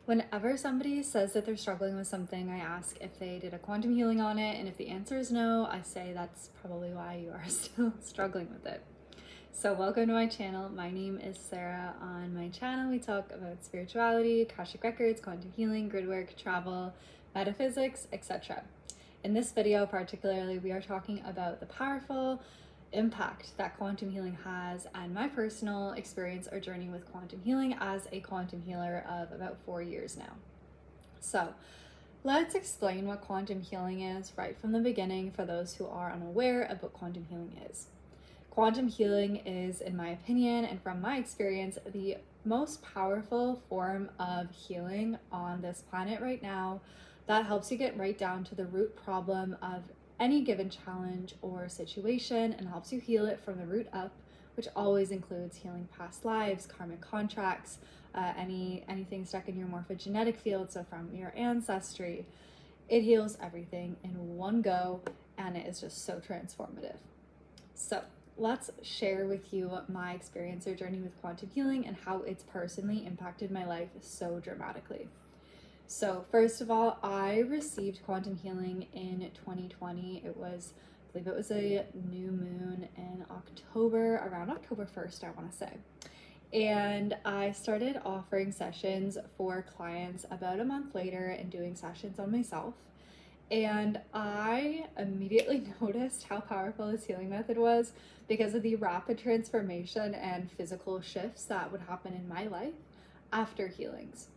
Whenever somebody says that they're struggling with something, I ask if they did a quantum healing on it, and if the answer is no, I say that's probably why you are still struggling with it. So welcome to my channel. My name is Sarah. On my channel, we talk about spirituality, Akashic records, quantum healing, grid work, travel, metaphysics, etc. In this video particularly, we are talking about the powerful impact that quantum healing has and my personal experience or journey with quantum healing as a quantum healer of about 4 years now. So let's explain what quantum healing is right from the beginning for those who are unaware of what quantum healing is. Quantum healing is, in my opinion and from my experience, the most powerful form of healing on this planet right now that helps you get right down to the root problem of any given challenge or situation and helps you heal it from the root up, which always includes healing past lives, karmic contracts, anything stuck in your morphogenetic field, so from your ancestry. It heals everything in one go, and it is just so transformative. So let's share with you my experience or journey with quantum healing and how it's personally impacted my life so dramatically. So first of all, I received quantum healing in 2020. I believe it was a new moon in October, around October 1st, I want to say. And I started offering sessions for clients about a month later and doing sessions on myself. And I immediately noticed how powerful this healing method was because of the rapid transformation and physical shifts that would happen in my life after healings.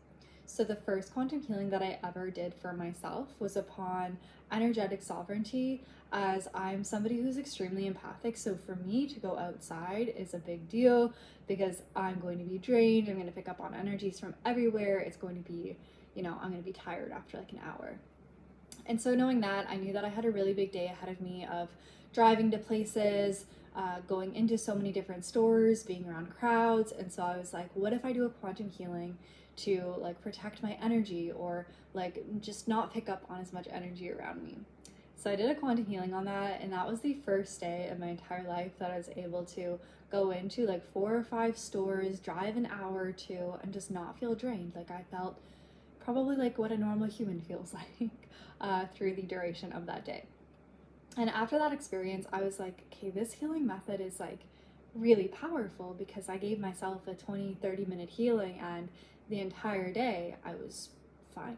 So the first quantum healing that I ever did for myself was upon energetic sovereignty, as I'm somebody who's extremely empathic. So for me to go outside is a big deal because I'm going to be drained. I'm going to pick up on energies from everywhere. It's going to be, I'm going to be tired after like an hour. And so knowing that, I knew that I had a really big day ahead of me of driving to places, going into so many different stores, being around crowds. And so I was like, what if I do a quantum healing to like protect my energy or like just not pick up on as much energy around me? So I did a quantum healing on that, and that was the first day of my entire life that I was able to go into like 4 or 5 stores, drive an hour or two, and just not feel drained. Like I felt probably like what a normal human feels like through the duration of that day. And after that experience, I was like, okay, this healing method is like really powerful because I gave myself a 20-30 minute healing, and the entire day I was fine.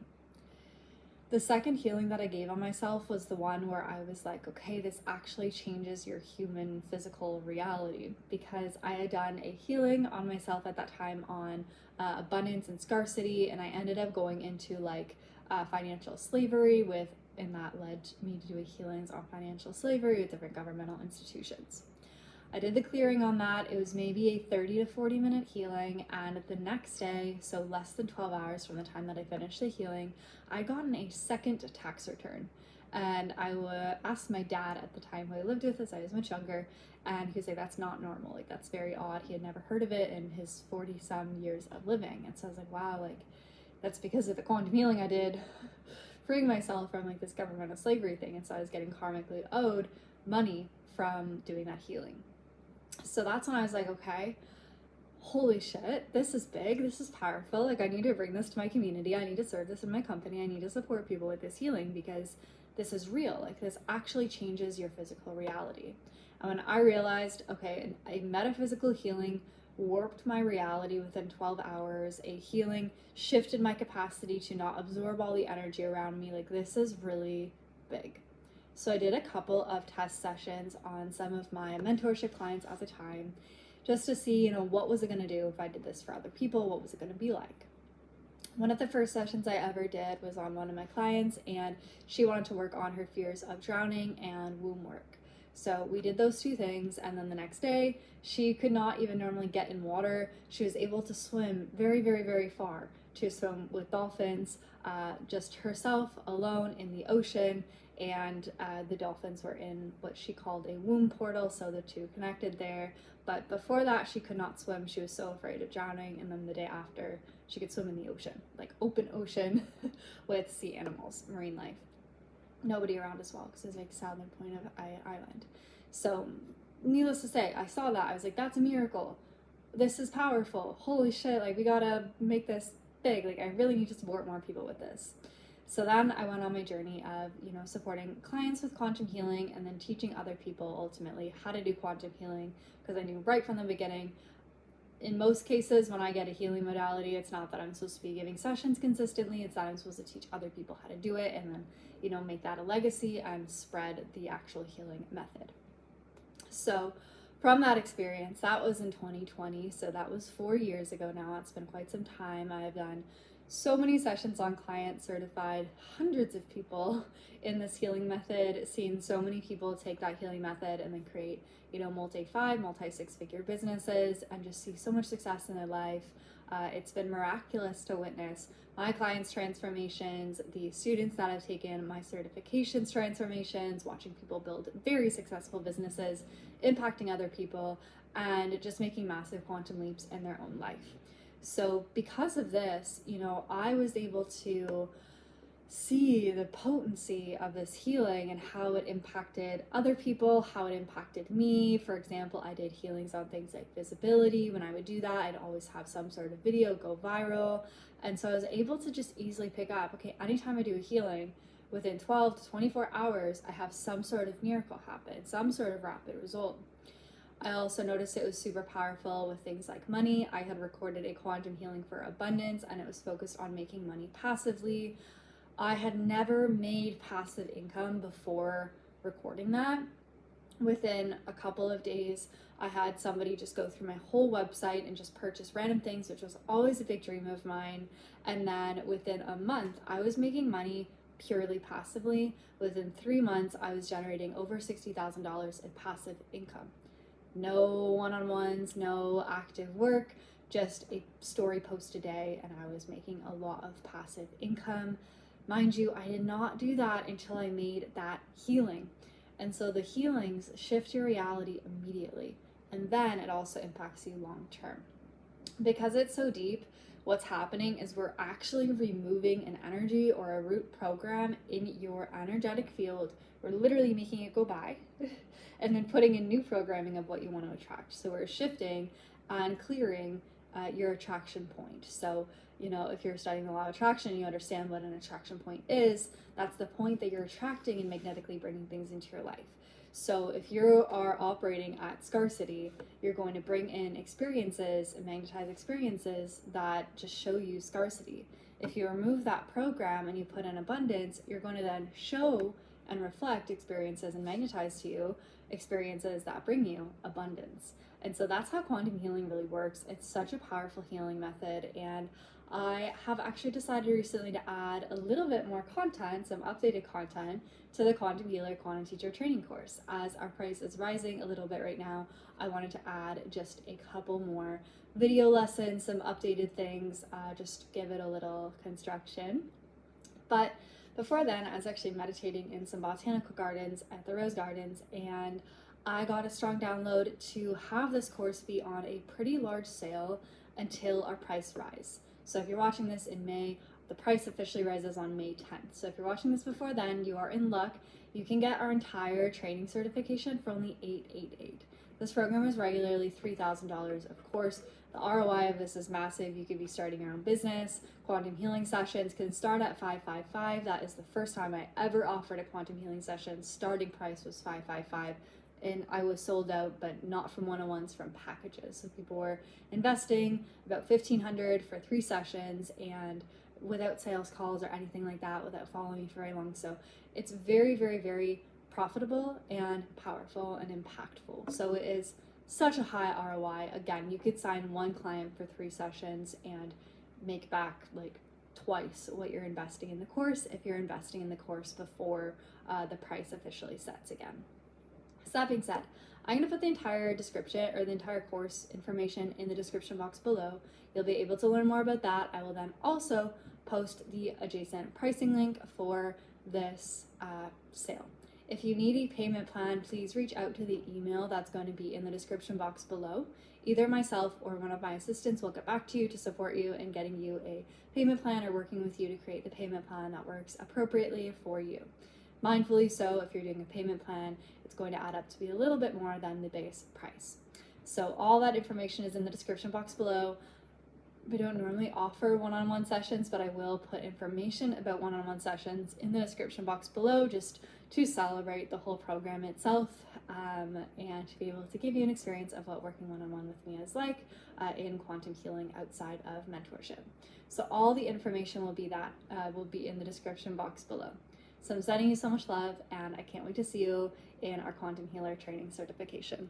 The second healing that I gave on myself was the one where I was like, okay, this actually changes your human physical reality, because I had done a healing on myself at that time on abundance and scarcity, and I ended up going into like financial slavery and that led me to do healings on financial slavery with different governmental institutions. I did the clearing on that. It was maybe a 30 to 40 minute healing, and the next day, so less than 12 hours from the time that I finished the healing, I'd gotten a second tax return. And I asked my dad at the time who I lived with, as I was much younger, and he was like, that's not normal, like that's very odd. He had never heard of it in his 40 some years of living. And so I was like, wow, like that's because of the quantum healing I did, freeing myself from like this governmental slavery thing. And so I was getting karmically owed money from doing that healing. So that's when I was like, okay, holy shit, this is big, this is powerful. Like I need to bring this to my community. I need to serve this in my company. I need to support people with this healing because this is real. Like this actually changes your physical reality. And when I realized, okay, a metaphysical healing warped my reality within 12 hours, a healing shifted my capacity to not absorb all the energy around me, like this is really big. So I did a couple of test sessions on some of my mentorship clients at the time, just to see, what was it going to do if I did this for other people? What was it going to be like? One of the first sessions I ever did was on one of my clients, and she wanted to work on her fears of drowning and womb work. So we did those two things, and then the next day, she could not even normally get in water. She was able to swim very, very, very far, to swim with dolphins, just herself alone in the ocean, and the dolphins were in what she called a womb portal, so the two connected there. But before that, she could not swim. She was so afraid of drowning, and then the day after, she could swim in the ocean, like open ocean with sea animals, marine life. Nobody around as well, because it's like southern point of island. So needless to say, I saw that. I was like, that's a miracle. This is powerful. Holy shit, like we gotta make this big. Like, I really need to support more people with this. So then I went on my journey of, supporting clients with quantum healing and then teaching other people ultimately how to do quantum healing, because I knew right from the beginning, in most cases, when I get a healing modality, it's not that I'm supposed to be giving sessions consistently, it's that I'm supposed to teach other people how to do it and then, make that a legacy and spread the actual healing method. So from that experience, that was in 2020, so that was 4 years ago now. It's been quite some time. I've done so many sessions on client, certified hundreds of people in this healing method, seen so many people take that healing method and then create, multi-5, multi-6-figure businesses and just see so much success in their life. It's been miraculous to witness my clients' transformations, the students that have taken my certifications transformations, watching people build very successful businesses, impacting other people, and just making massive quantum leaps in their own life. So because of this, I was able to see the potency of this healing and how it impacted other people, how it impacted me. For example, I did healings on things like visibility. When I would do that, I'd always have some sort of video go viral. And so I was able to just easily pick up, okay, anytime I do a healing, within 12 to 24 hours, I have some sort of miracle happen, some sort of rapid result. I also noticed it was super powerful with things like money. I had recorded a quantum healing for abundance and it was focused on making money passively. I had never made passive income before recording that. Within a couple of days, I had somebody just go through my whole website and just purchase random things, which was always a big dream of mine. And then within a month, I was making money purely passively. Within 3 months, I was generating over $60,000 in passive income. No one-on-ones, no active work, just a story post a day, and I was making a lot of passive income. Mind you, I did not do that until I made that healing. And so the healings shift your reality immediately, and then it also impacts you long term. Because it's so deep, what's happening is we're actually removing an energy or a root program in your energetic field. We're literally making it go by and then putting in new programming of what you want to attract. So we're shifting and clearing your attraction point. So, if you're studying the law of attraction, you understand what an attraction point is. That's the point that you're attracting and magnetically bringing things into your life. So if you are operating at scarcity, you're going to bring in experiences and magnetize experiences that just show you scarcity. If you remove that program and you put in abundance, you're going to then show and reflect experiences and magnetize to you experiences that bring you abundance. And so that's how quantum healing really works. It's such a powerful healing method, and I have actually decided recently to add a little bit more content, some updated content, to the Quantum Healer Quantum Teacher Training course. As our price is rising a little bit right now, I wanted to add just a couple more video lessons, some updated things, just give it a little construction. But before then, I was actually meditating in some botanical gardens at the Rose Gardens, and I got a strong download to have this course be on a pretty large sale until our price rise. So if you're watching this in May, the price officially rises on May 10th. So if you're watching this before then, you are in luck. You can get our entire training certification for only $888. This program is regularly $3,000. Of course, the ROI of this is massive. You could be starting your own business. Quantum healing sessions can start at $555. That is the first time I ever offered a quantum healing session. Starting price was $555. And I was sold out, but not from one-on-ones, from packages. So people were investing about $1,500 for 3 sessions, and without sales calls or anything like that, without following me for very long. So it's very, very, very profitable and powerful and impactful. So it is such a high ROI. Again, you could sign one client for 3 sessions and make back like twice what you're investing in the course if you're investing in the course before the price officially sets again. So that being said, I'm going to put the entire description or the entire course information in the description box below. You'll be able to learn more about that. I will then also post the adjacent pricing link for this sale. If you need a payment plan, please reach out to the email that's going to be in the description box below. Either myself or one of my assistants will get back to you to support you in getting you a payment plan or working with you to create the payment plan that works appropriately for you. Mindfully so, if you're doing a payment plan, it's going to add up to be a little bit more than the base price. So all that information is in the description box below. We don't normally offer one-on-one sessions, but I will put information about one-on-one sessions in the description box below, just to celebrate the whole program itself, and to be able to give you an experience of what working one-on-one with me is like in quantum healing outside of mentorship. So all the information will be in the description box below. So I'm sending you so much love, and I can't wait to see you in our Quantum Healer training certification.